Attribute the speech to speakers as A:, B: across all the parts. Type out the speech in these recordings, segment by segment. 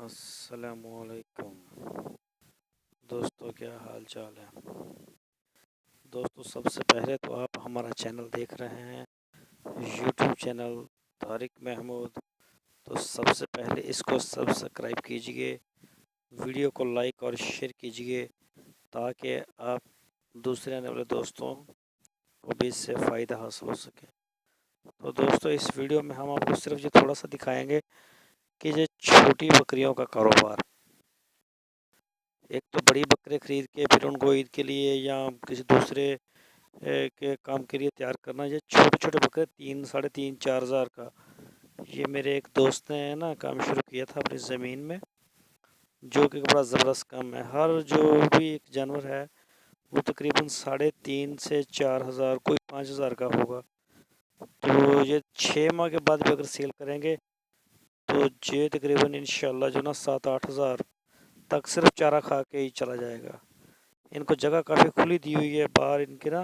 A: السلام علیکم دوستو، کیا حال چال ہے؟ دوستو، سب سے پہلے تو آپ ہمارا چینل دیکھ رہے ہیں، یوٹیوب چینل طارق محمود. تو سب سے پہلے اس کو سبسکرائب کیجئے، ویڈیو کو لائک اور شیئر کیجئے تاکہ آپ دوسرے آنے والے دوستوں کو بھی اس سے فائدہ حاصل ہو سکے. تو دوستو، اس ویڈیو میں ہم آپ کو صرف یہ تھوڑا سا دکھائیں گے کہ یہ چھوٹی بکریوں کا کاروبار. ایک تو بڑی بکرے خرید کے پھر ان کو عید کے لیے یا کسی دوسرے کے کام کے لیے تیار کرنا. یہ چھوٹے چھوٹے بکرے 3,500 4,000 کا. یہ میرے ایک دوست نے نا کام شروع کیا تھا اپنی زمین میں، جو کہ بڑا زبردست کام ہے. ہر جو بھی ایک جانور ہے وہ تقریباً 3,500 سے 4,000 کوئی 5,000 کا ہوگا. تو یہ 6 ماہ کے بعد بھی اگر سیل کریں گے تو یہ تقریباً انشاءاللہ جو نا 7-8 ہزار تک صرف چارہ کھا کے ہی چلا جائے گا. ان کو جگہ کافی کھلی دی ہوئی ہے، باہر ان کی نا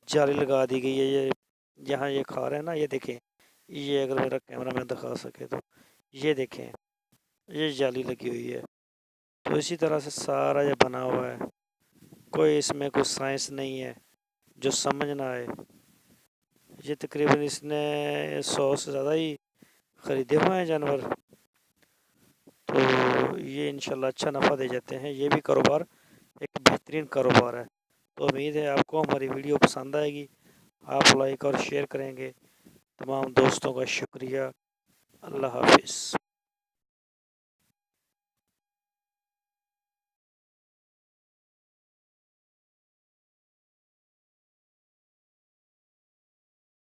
A: جالی لگا دی گئی ہے. یہ یہاں یہ کھا رہے ہیں نا، یہ دیکھیں، یہ اگر میرا کیمرہ میں دکھا سکے تو یہ دیکھیں، یہ جالی لگی ہوئی ہے. تو اسی طرح سے سارا یہ بنا ہوا ہے، کوئی اس میں کوئی سائنس نہیں ہے جو سمجھ نہ آئے. یہ تقریباً اس نے 100 سے زیادہ ہی خریدے ہوئے ہیں جانور. تو یہ انشاءاللہ اچھا نفع دے جاتے ہیں. یہ بھی کاروبار ایک بہترین کاروبار ہے. تو امید ہے آپ کو ہماری ویڈیو پسند آئے گی، آپ لائک اور شیئر کریں گے. تمام دوستوں کا شکریہ. اللہ حافظ.